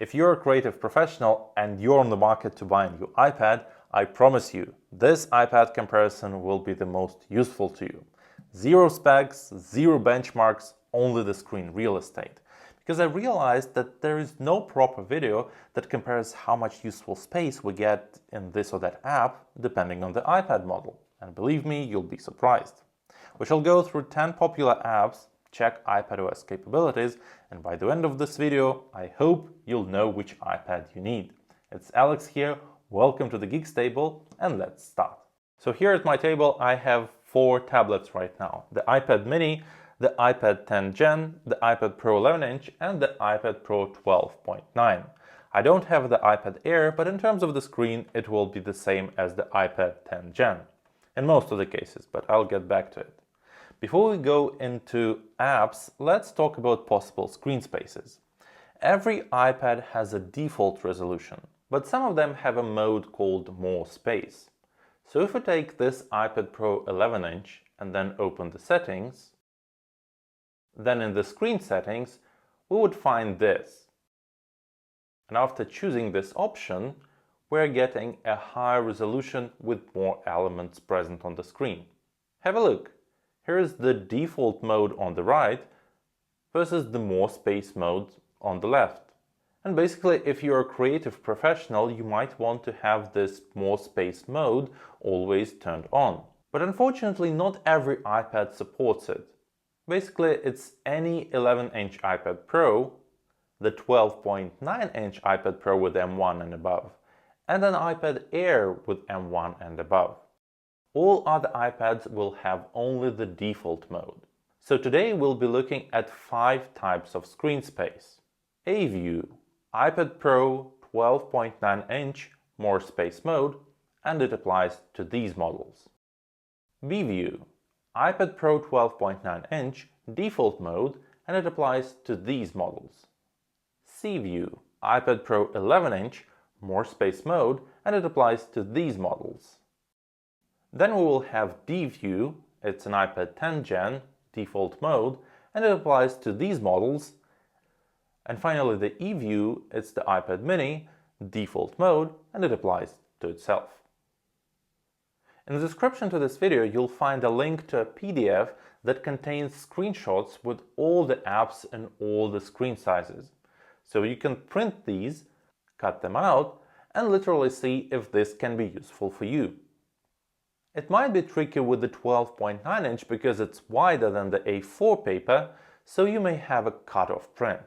If you're a creative professional and you're on the market to buy a new iPad, I promise you, this iPad comparison will be the most useful to you. Zero specs, zero benchmarks, only the screen real estate. Because I realized that there is no proper video that compares how much useful space we get in this or that app depending on the iPad model. And believe me, you'll be surprised. We shall go through 10 popular apps, check iPadOS capabilities, and by the end of this video, I hope you'll know which iPad you need. It's Alex here, welcome to the Geeks table, and let's start. So here at my table I have 4 tablets right now. The iPad mini, the iPad 10 Gen, the iPad Pro 11-inch and the iPad Pro 12.9. I don't have the iPad Air, but in terms of the screen it will be the same as the iPad 10 Gen. In most of the cases, but I'll get back to it. Before we go into apps, let's talk about possible screen spaces. Every iPad has a default resolution, but some of them have a mode called More Space. So if we take this iPad Pro 11-inch and then open the settings, then in the screen settings, we would find this. And after choosing this option, we're getting a higher resolution with more elements present on the screen. Have a look. Here's the default mode on the right versus the More Space mode on the left. And basically, if you're a creative professional, you might want to have this More Space mode always turned on. But unfortunately, not every iPad supports it. Basically, it's any 11-inch iPad Pro, the 12.9-inch iPad Pro with M1 and above, and an iPad Air with M1 and above. All other iPads will have only the default mode. So today we'll be looking at 5 types of screen space. A-View, iPad Pro 12.9-inch More Space mode, and it applies to these models. B-View, iPad Pro 12.9-inch default mode, and it applies to these models. C-View, iPad Pro 11-inch More Space mode, and it applies to these models. Then we will have D-View, it's an iPad 10 Gen default mode, and it applies to these models. And finally the E-View, it's the iPad mini default mode, and it applies to itself. In the description to this video, you'll find a link to a PDF that contains screenshots with all the apps and all the screen sizes. So you can print these, cut them out, and literally see if this can be useful for you. It might be tricky with the 12.9-inch because it's wider than the A4 paper, so you may have a cut-off print.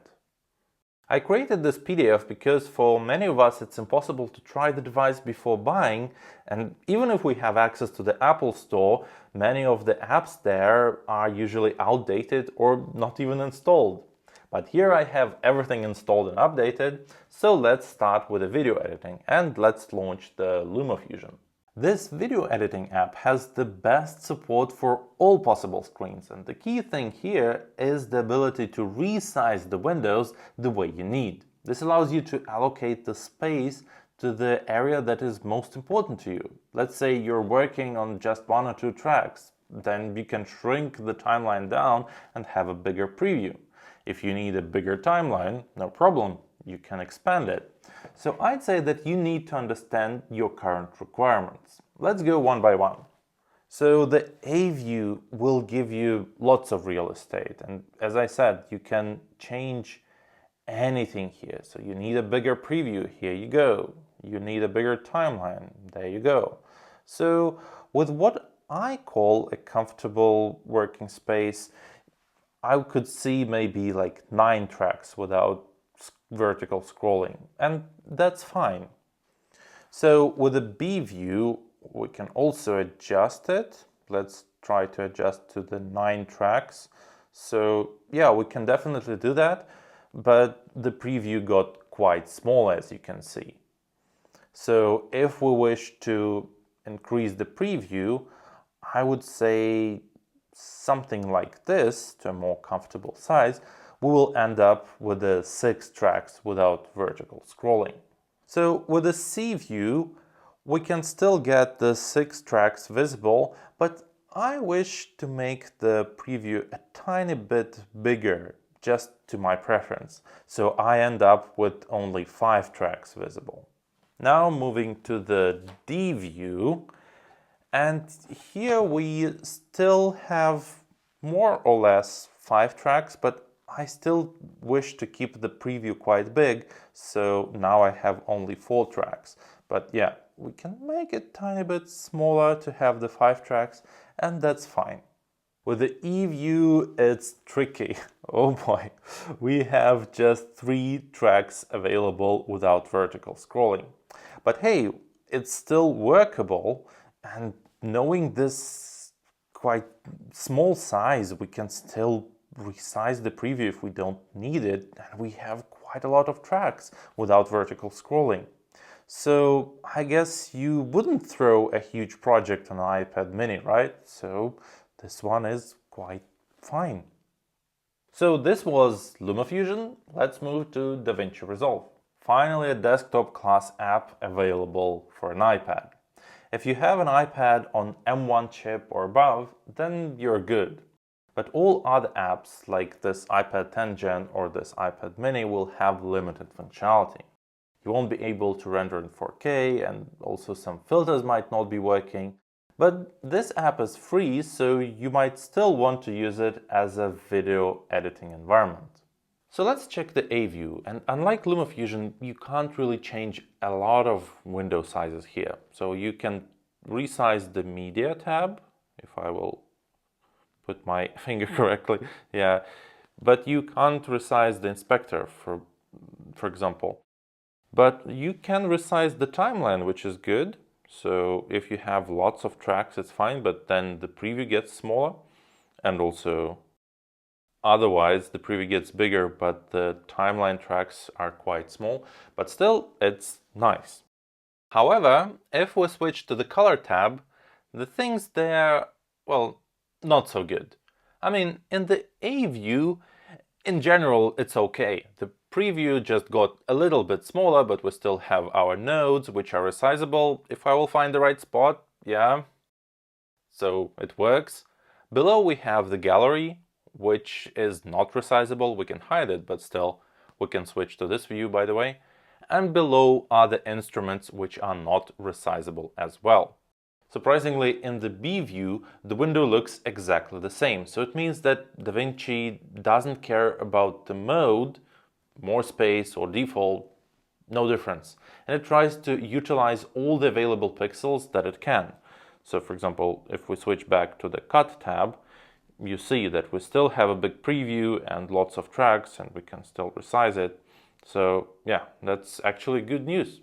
I created this PDF because for many of us it's impossible to try the device before buying, and even if we have access to the Apple Store, many of the apps there are usually outdated or not even installed. But here I have everything installed and updated, so let's start with the video editing and let's launch the Luma Fusion. This video editing app has the best support for all possible screens, and the key thing here is the ability to resize the windows the way you need. This allows you to allocate the space to the area that is most important to you. Let's say you're working on just 1 or 2 tracks, then you can shrink the timeline down and have a bigger preview. If you need a bigger timeline, no problem, you can expand it. So I'd say that you need to understand your current requirements. Let's go one by one. So the A-View will give you lots of real estate, and as I said, you can change anything here. So you need a bigger preview, here you go. You need a bigger timeline, there you go. So with what I call a comfortable working space, I could see maybe like 9 tracks without vertical scrolling, and that's fine. So with the B-View, we can also adjust it. Let's try to adjust to the 9 tracks. So yeah, we can definitely do that, but the preview got quite small, as you can see. So if we wish to increase the preview, I would say something like this to a more comfortable size, we will end up with the 6 tracks without vertical scrolling. So with the C-View, we can still get the 6 tracks visible, but I wish to make the preview a tiny bit bigger just to my preference. So I end up with only 5 tracks visible. Now moving to the D view, and here we still have more or less 5 tracks, but I still wish to keep the preview quite big, so now I have only 4 tracks. But yeah, we can make it a tiny bit smaller to have the 5 tracks, and that's fine. With the E-view, it's tricky. Oh boy, we have just 3 tracks available without vertical scrolling. But hey, it's still workable, and knowing this quite small size, we can still resize the preview if we don't need it, and we have quite a lot of tracks without vertical scrolling. So I guess you wouldn't throw a huge project on an iPad mini, right? So this one is quite fine. So this was LumaFusion. Let's move to DaVinci Resolve. Finally, a desktop class app available for an iPad. If you have an iPad on M1 chip or above, then you're good. But all other apps like this iPad 10 Gen or this iPad mini will have limited functionality. You won't be able to render in 4K, and also some filters might not be working. But this app is free, so you might still want to use it as a video editing environment. So let's check the A view, and unlike LumaFusion, you can't really change a lot of window sizes here. So you can resize the Media tab, if I will put my finger correctly, yeah. But you can't resize the inspector, for example. But you can resize the timeline, which is good. So if you have lots of tracks, it's fine, but then the preview gets smaller. And also, otherwise, the preview gets bigger, but the timeline tracks are quite small. But still, it's nice. However, if we switch to the color tab, the things there, well, not so good. I mean, in the A view, in general, it's okay. The preview just got a little bit smaller, but we still have our nodes, which are resizable, if I will find the right spot, yeah. So it works. Below we have the gallery, which is not resizable. We can hide it, but still, we can switch to this view, by the way. And below are the instruments, which are not resizable as well. Surprisingly, in the B view, the window looks exactly the same. So it means that DaVinci doesn't care about the mode, more space or default, no difference. And it tries to utilize all the available pixels that it can. So for example, if we switch back to the Cut tab, you see that we still have a big preview and lots of tracks, and we can still resize it. So yeah, that's actually good news.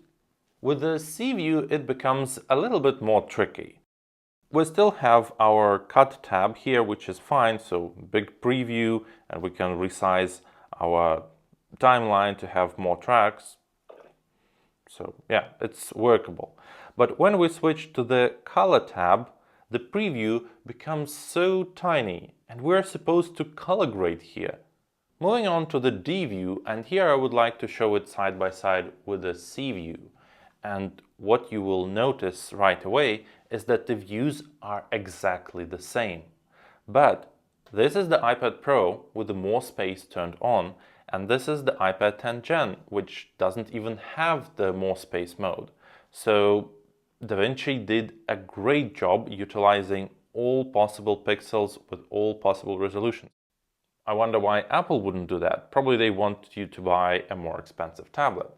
With the C view, it becomes a little bit more tricky. We still have our Cut tab here, which is fine, so big preview, and we can resize our timeline to have more tracks. So yeah, it's workable. But when we switch to the Color tab, the preview becomes so tiny, and we're supposed to color grade here. Moving on to the D view, and here I would like to show it side by side with the C view. And what you will notice right away is that the views are exactly the same. But this is the iPad Pro with the more space turned on, and this is the iPad 10 Gen, which doesn't even have the more space mode. So DaVinci did a great job utilizing all possible pixels with all possible resolutions. I wonder why Apple wouldn't do that. Probably they want you to buy a more expensive tablet.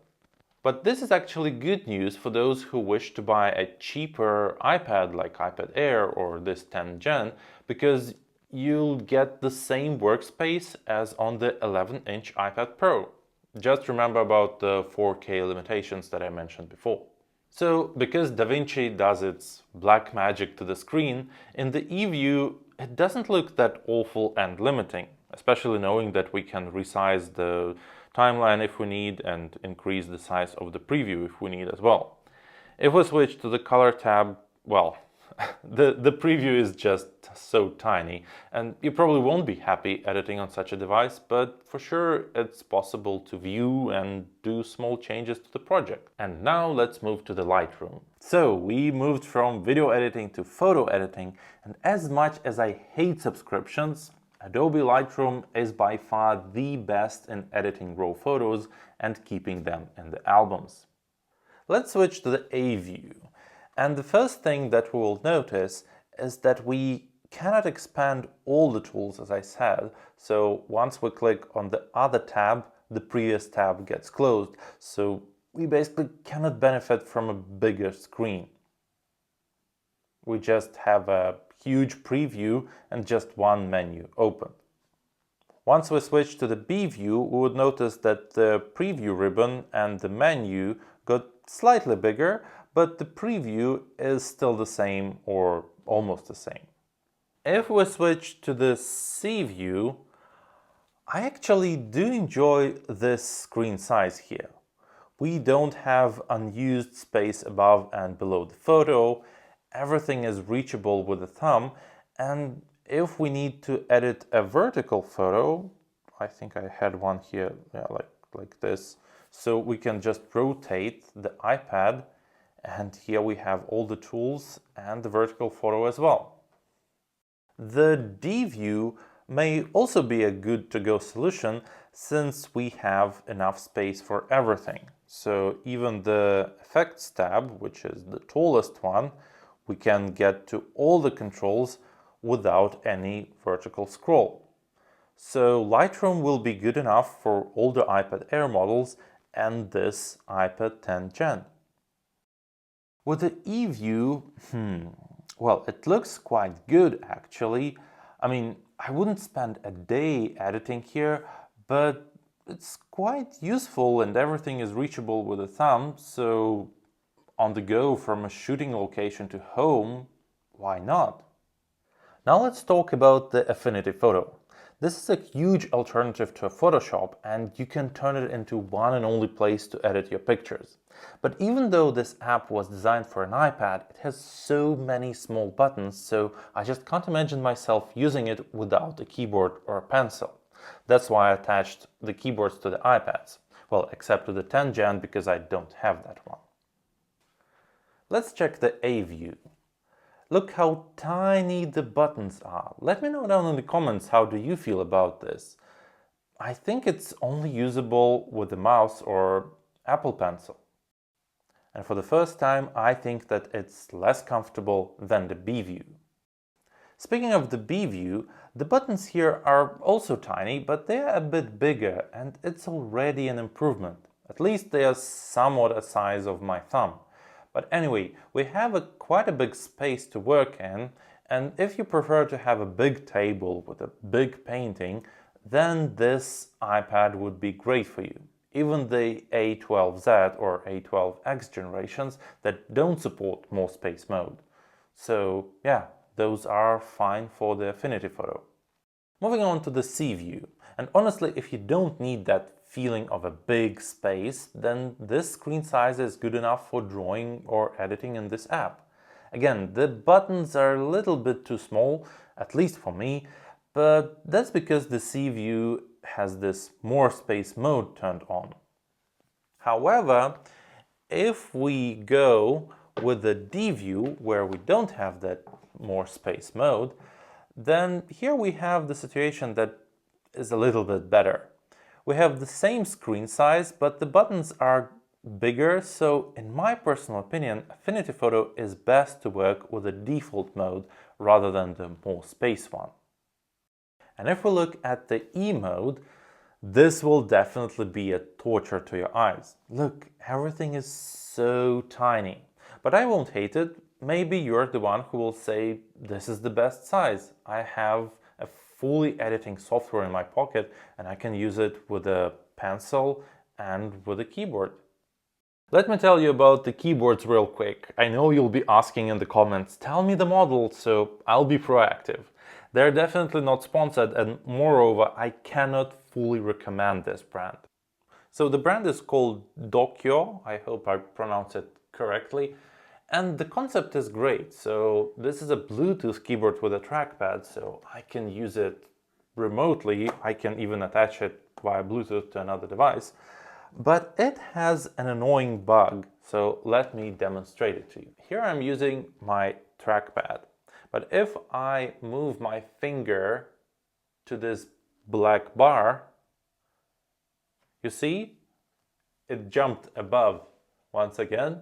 But this is actually good news for those who wish to buy a cheaper iPad like iPad Air or this 10 Gen, because you'll get the same workspace as on the 11-inch iPad Pro. Just remember about the 4K limitations that I mentioned before. So, because DaVinci does its black magic to the screen, in the E-view it doesn't look that awful and limiting, especially knowing that we can resize the timeline if we need and increase the size of the preview if we need as well. If we switch to the color tab, well, the preview is just so tiny, and you probably won't be happy editing on such a device, but for sure it's possible to view and do small changes to the project. And now let's move to the Lightroom. So we moved from video editing to photo editing, and as much as I hate subscriptions, Adobe Lightroom is by far the best in editing raw photos and keeping them in the albums. Let's switch to the A view. And the first thing that we will notice is that we cannot expand all the tools, as I said. So once we click on the other tab, the previous tab gets closed. So we basically cannot benefit from a bigger screen. We just have a huge preview and just one menu open. Once we switch to the B view, we would notice that the preview ribbon and the menu got slightly bigger, but the preview is still the same or almost the same. If we switch to the C view, I actually do enjoy this screen size here. We don't have unused space above and below the photo. Everything is reachable with the thumb, and if we need to edit a vertical photo, I think I had one here, yeah, like this, so we can just rotate the iPad, and here we have all the tools and the vertical photo as well. The D view may also be a good to-go solution since we have enough space for everything. So even the Effects tab, which is the tallest one, we can get to all the controls without any vertical scroll. So Lightroom will be good enough for older iPad Air models and this iPad 10 Gen. With the E view, well, it looks quite good actually. I mean, I wouldn't spend a day editing here, but it's quite useful and everything is reachable with a thumb, so on the go from a shooting location to home, why not? Now let's talk about the Affinity photo. This is a huge alternative to Photoshop and you can turn it into one and only place to edit your pictures. But even though this app was designed for an iPad, it has so many small buttons, so I just can't imagine myself using it without a keyboard or a pencil. That's why I attached the keyboards to the iPads. Well, except to the 10 Gen because I don't have that one. Let's check the A view. Look how tiny the buttons are. Let me know down in the comments how do you feel about this. I think it's only usable with the mouse or Apple Pencil. And for the first time, I think that it's less comfortable than the B view. Speaking of the B view, the buttons here are also tiny, but they're a bit bigger and it's already an improvement. At least they are somewhat the size of my thumb. But anyway, we have quite a big space to work in, and if you prefer to have a big table with a big painting, then this iPad would be great for you. Even the A12Z or A12X generations that don't support more space mode. So yeah, those are fine for the Affinity photo. Moving on to the C view, and honestly, if you don't need that feeling of a big space, then this screen size is good enough for drawing or editing in this app. Again, the buttons are a little bit too small, at least for me, but that's because the C view has this more space mode turned on. However, if we go with the D view, where we don't have that more space mode, then here we have the situation that is a little bit better. We have the same screen size, but the buttons are bigger, so in my personal opinion, Affinity Photo is best to work with the default mode rather than the more space one. And if we look at the E mode, this will definitely be a torture to your eyes. Look, everything is so tiny. But I won't hate it. Maybe you're the one who will say, this is the best size. I have a fully editing software in my pocket and I can use it with a pencil and with a keyboard. Let me tell you about the keyboards real quick. I know you'll be asking in the comments, tell me the model, so I'll be proactive. They're definitely not sponsored and moreover, I cannot fully recommend this brand. So the brand is called DOQO, I hope I pronounce it correctly. And the concept is great. So this is a Bluetooth keyboard with a trackpad, so I can use it remotely. I can even attach it via Bluetooth to another device. But it has an annoying bug, so let me demonstrate it to you. Here I'm using my trackpad, but if I move my finger to this black bar, you see, it jumped above. Once again,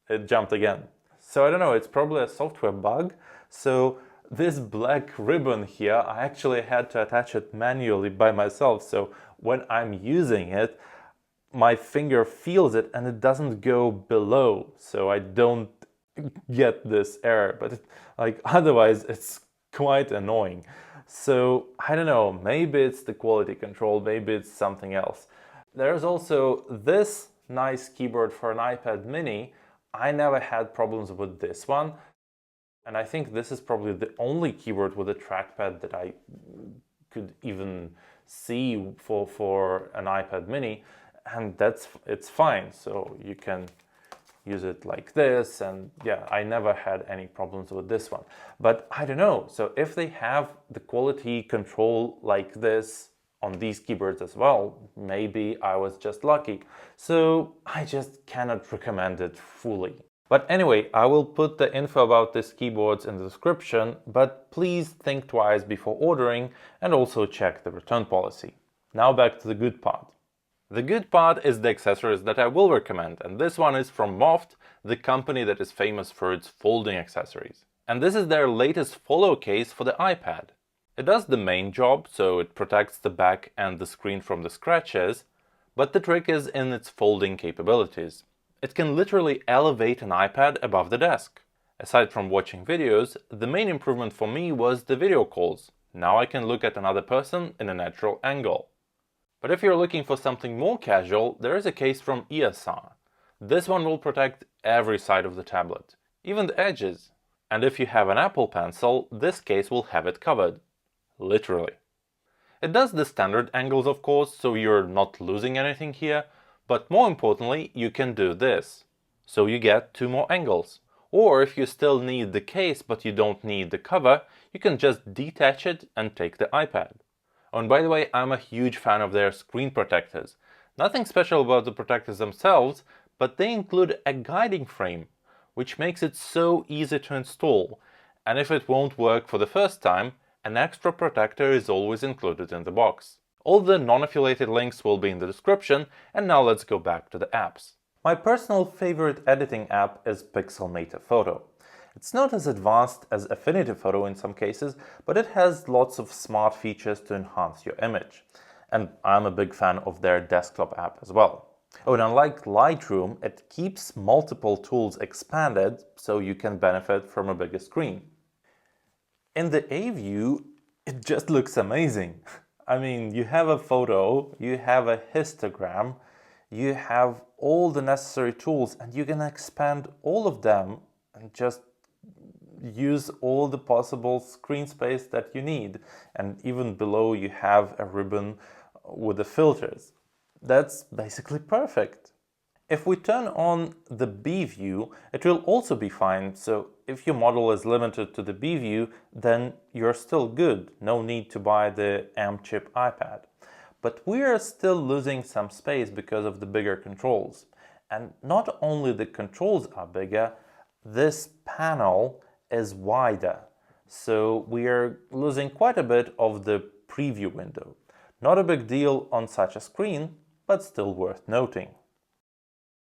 it jumped again. So I don't know, it's probably a software bug. So this black ribbon here, I actually had to attach it manually by myself. So when I'm using it, my finger feels it and it doesn't go below. So I don't get this error, but otherwise it's quite annoying. So I don't know, maybe it's the quality control, maybe it's something else. There's also this nice keyboard for an iPad mini. I never had problems with this one. And I think this is probably the only keyboard with a trackpad that I could even see for an iPad mini. And it's fine. So you can use it like this, and yeah, I never had any problems with this one. But I don't know, so if they have the quality control like this on these keyboards as well, maybe I was just lucky. So I just cannot recommend it fully. But anyway, I will put the info about these keyboards in the description, but please think twice before ordering and also check the return policy. Now back to the good part. The good part is the accessories that I will recommend, and this one is from MOFT, the company that is famous for its folding accessories. And this is their latest Folio case for the iPad. It does the main job, so it protects the back and the screen from the scratches, but the trick is in its folding capabilities. It can literally elevate an iPad above the desk. Aside from watching videos, the main improvement for me was the video calls. Now I can look at another person in a natural angle. But if you're looking for something more casual, there is a case from ESR. This one will protect every side of the tablet, even the edges. And if you have an Apple Pencil, this case will have it covered. Literally. It does the standard angles, of course, so you're not losing anything here, but more importantly, you can do this. So you get 2 more angles. Or if you still need the case but you don't need the cover, you can just detach it and take the iPad. Oh, and by the way, I'm a huge fan of their screen protectors. Nothing special about the protectors themselves, but they include a guiding frame, which makes it so easy to install. And if it won't work for the first time, an extra protector is always included in the box. All the non-affiliated links will be in the description, and now let's go back to the apps. My personal favorite editing app is Pixelmator Photo. It's not as advanced as Affinity Photo in some cases, but it has lots of smart features to enhance your image. And I'm a big fan of their desktop app as well. Oh, and unlike Lightroom, it keeps multiple tools expanded so you can benefit from a bigger screen. In the A view, it just looks amazing. I mean, you have a photo, you have a histogram, you have all the necessary tools, and you can expand all of them and just use all the possible screen space that you need. And even below you have a ribbon with the filters. That's basically perfect. If we turn on the B view, it will also be fine. So if your model is limited to the B view, then you're still good. No need to buy the M-chip iPad. But we are still losing some space because of the bigger controls. And not only the controls are bigger, this panel is wider. So we are losing quite a bit of the preview window. Not a big deal on such a screen, but still worth noting.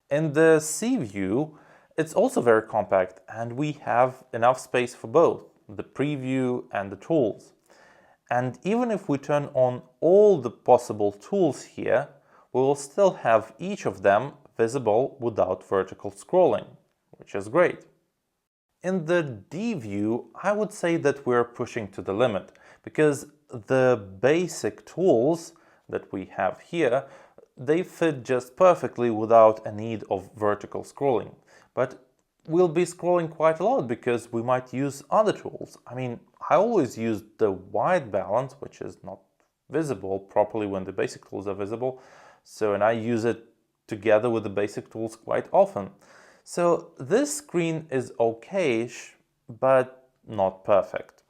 In the C view, it's also very compact and we have enough space for both, the preview and the tools. And even if we turn on all the possible tools here, we will still have each of them visible without vertical scrolling, which is great. In the D view, I would say that we're pushing to the limit, because the basic tools that we have here, they fit just perfectly without a need of vertical scrolling. But we'll be scrolling quite a lot because we might use other tools. I mean, I always use the white balance, which is not visible properly when the basic tools are visible. And I use it together with the basic tools quite often. So this screen is okay-ish, but not perfect.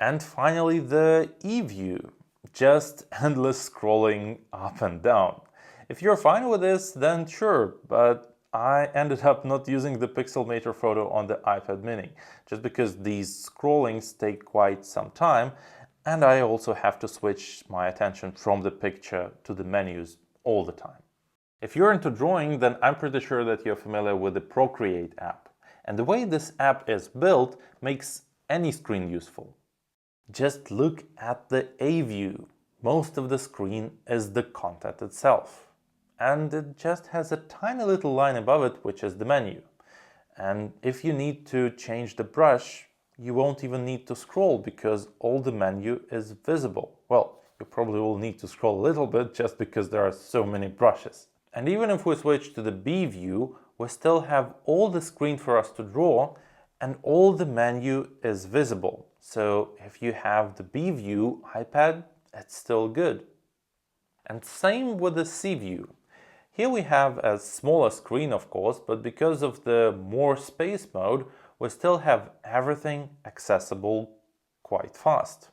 And finally, the E view. Just endless scrolling up and down. If you're fine with this, then sure, but I ended up not using the Pixelmator photo on the iPad mini, just because these scrollings take quite some time, and I also have to switch my attention from the picture to the menus all the time. If you're into drawing, then I'm pretty sure that you're familiar with the Procreate app. And the way this app is built makes any screen useful. Just look at the A view. Most of the screen is the content itself. And it just has a tiny little line above it, which is the menu. And if you need to change the brush, you won't even need to scroll because all the menu is visible. Well, you probably will need to scroll a little bit just because there are so many brushes. And even if we switch to the B view, we still have all the screen for us to draw and all the menu is visible. So if you have the B view iPad, it's still good. And same with the C view. Here we have a smaller screen, of course, but because of the more space mode, we still have everything accessible quite fast.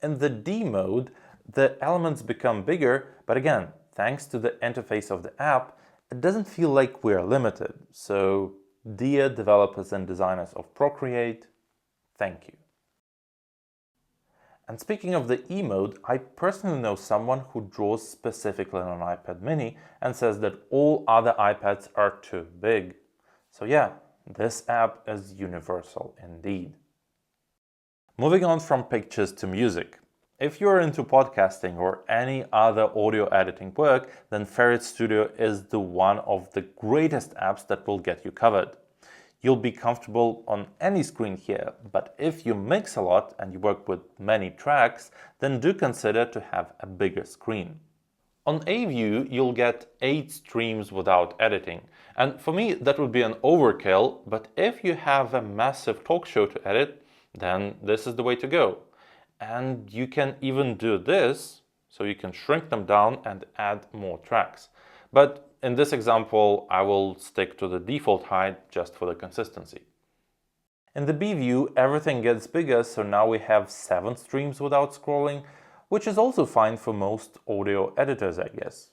In the D mode, the elements become bigger, but again, thanks to the interface of the app, it doesn't feel like we're limited. So, dear developers and designers of Procreate, thank you. And speaking of the E mode, I personally know someone who draws specifically on an iPad mini and says that all other iPads are too big. So yeah, this app is universal indeed. Moving on from pictures to music. If you're into podcasting or any other audio editing work, then Ferrite Studio is the one of the greatest apps that will get you covered. You'll be comfortable on any screen here, but if you mix a lot and you work with many tracks, then do consider to have a bigger screen. On A view, you'll get 8 streams without editing, and for me that would be an overkill, but if you have a massive talk show to edit, then this is the way to go. And you can even do this, so you can shrink them down and add more tracks. But in this example, I will stick to the default height just for the consistency. In the B view, everything gets bigger, so now we have 7 streams without scrolling, which is also fine for most audio editors, I guess.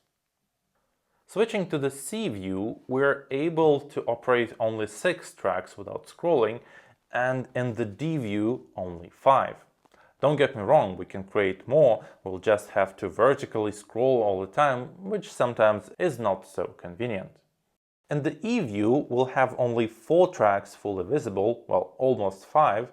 Switching to the C view, we're able to operate only 6 tracks without scrolling, and in the D view, only 5. Don't get me wrong, we can create more, we'll just have to vertically scroll all the time, which sometimes is not so convenient. In the E view, we'll have only 4 tracks fully visible, well, almost 5,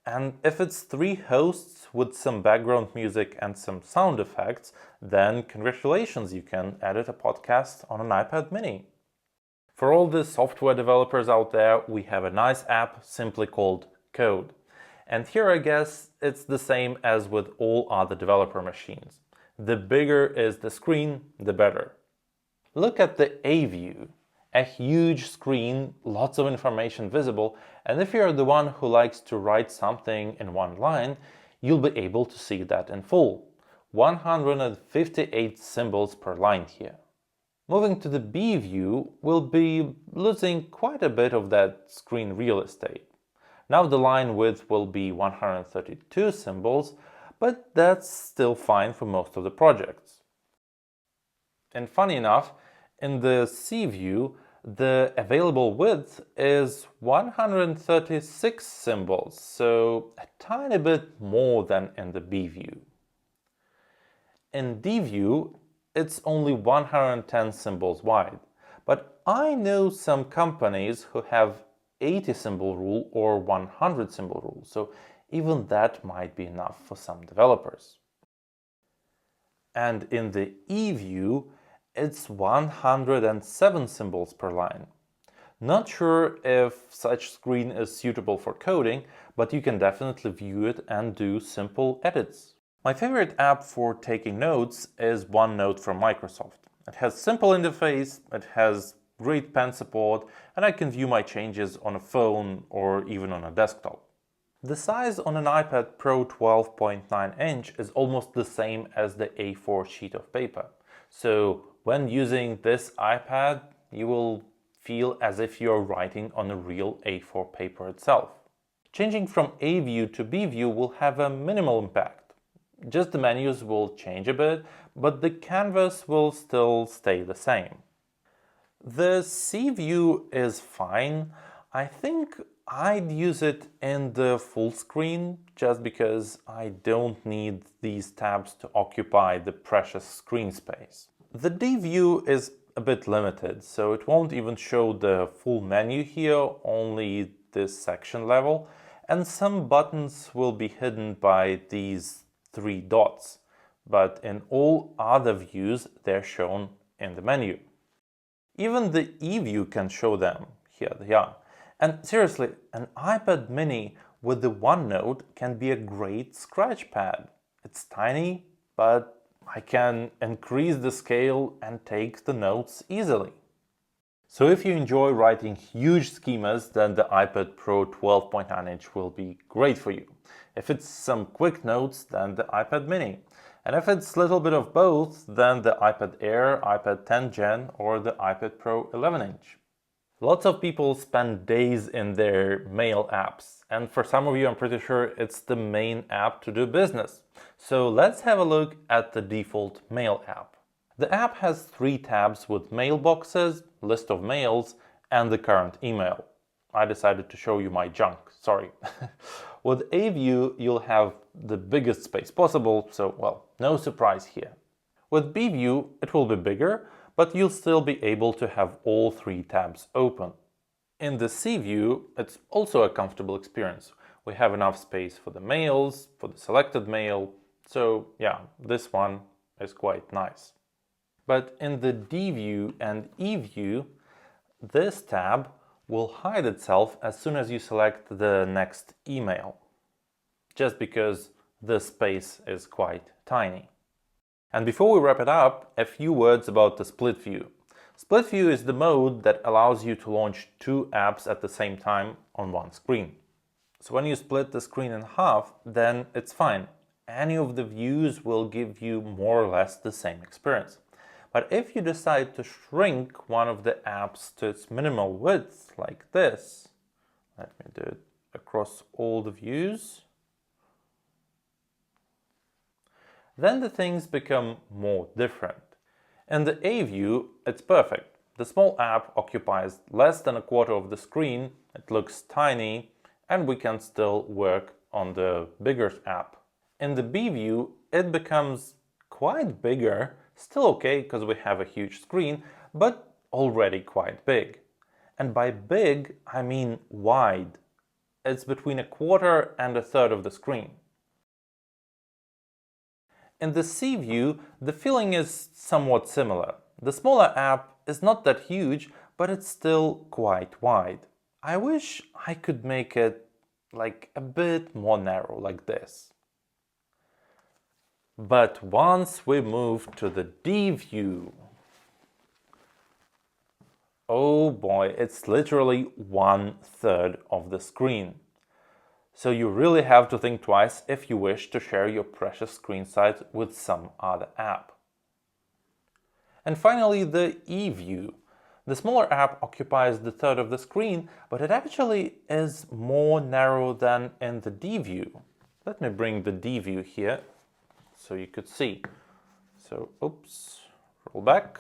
and if it's 3 hosts with some background music and some sound effects, then congratulations, you can edit a podcast on an iPad mini. For all the software developers out there, we have a nice app simply called Code. And here I guess it's the same as with all other developer machines. The bigger is the screen, the better. Look at the A view. A huge screen, lots of information visible, and if you're the one who likes to write something in one line, you'll be able to see that in full. 158 symbols per line here. Moving to the B view, we'll be losing quite a bit of that screen real estate. Now the line width will be 132 symbols, but that's still fine for most of the projects. And funny enough, in the C view, the available width is 136 symbols, so a tiny bit more than in the B view. In D view, it's only 110 symbols wide, but I know some companies who have 80 symbol rule or 100 symbol rule, so even that might be enough for some developers. And in the E view, it's 107 symbols per line. Not sure if such screen is suitable for coding, but you can definitely view it and do simple edits. My favorite app for taking notes is OneNote from Microsoft. It has simple interface, it has great pen support, and I can view my changes on a phone or even on a desktop. The size on an iPad Pro 12.9 inch is almost the same as the A4 sheet of paper. So when using this iPad, you will feel as if you're writing on a real A4 paper itself. Changing from A view to B view will have a minimal impact. Just the menus will change a bit, but the canvas will still stay the same. The C view is fine. I think I'd use it in the full screen just because I don't need these tabs to occupy the precious screen space. The D view is a bit limited, so it won't even show the full menu here, only this section level, and some buttons will be hidden by these 3 dots, but in all other views they're shown in the menu. Even the E view can show them. Here they are. And seriously, an iPad mini with the OneNote can be a great scratch pad. It's tiny, but I can increase the scale and take the notes easily. So if you enjoy writing huge schemas, then the iPad Pro 12.9-inch will be great for you. If it's some quick notes, then the iPad mini. And if it's a little bit of both, then the iPad Air, iPad 10 Gen or the iPad Pro 11-inch. Lots of people spend days in their mail apps, and for some of you I'm pretty sure it's the main app to do business. So let's have a look at the default mail app. The app has 3 tabs with mailboxes, list of mails, and the current email. I decided to show you my junk, sorry. With A view, you'll have the biggest space possible, so, well, no surprise here. With B view, it will be bigger, but you'll still be able to have all 3 tabs open. In the C view, it's also a comfortable experience. We have enough space for the mails, for the selected mail, so yeah, this one is quite nice. But in the D view and E view, this tab will hide itself as soon as you select the next email, just because the space is quite tiny. And before we wrap it up, a few words about the Splitview. Splitview is the mode that allows you to launch 2 apps at the same time on one screen. So when you split the screen in half, then it's fine. Any of the views will give you more or less the same experience. But if you decide to shrink one of the apps to its minimal width, like this, let me do it across all the views, then the things become more different. In the A view, it's perfect. The small app occupies less than a quarter of the screen, it looks tiny, and we can still work on the bigger app. In the B view, it becomes quite bigger, still okay because we have a huge screen, but already quite big. And by big, I mean wide. It's between a quarter and a third of the screen. In the C view, the feeling is somewhat similar. The smaller app is not that huge, but it's still quite wide. I wish I could make it like a bit more narrow, like this. But once we move to the D view, oh boy, it's literally 1/3 of the screen. So you really have to think twice if you wish to share your precious screen size with some other app. And finally, the E view. The smaller app occupies the third of the screen, but it actually is more narrow than in the D view. Let me bring the D view here so you could see. So, oops, roll back.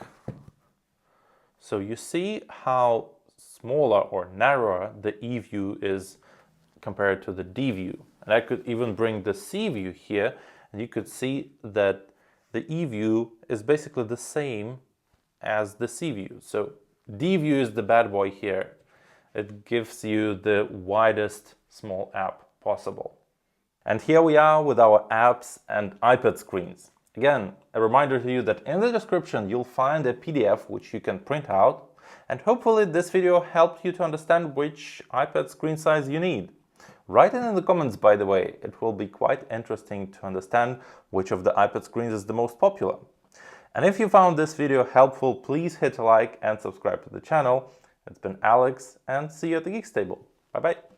So you see how smaller or narrower the E view is compared to the D view. And I could even bring the C view here, and you could see that the E view is basically the same as the C view. So D view is the bad boy here. It gives you the widest small app possible. And here we are with our apps and iPad screens. Again, a reminder to you that in the description you'll find a PDF which you can print out, and hopefully this video helped you to understand which iPad screen size you need. Write it in the comments, by the way. It will be quite interesting to understand which of the iPad screens is the most popular. And if you found this video helpful, please hit a like and subscribe to the channel. It's been Alex, and see you at the Geeks Table. Bye bye.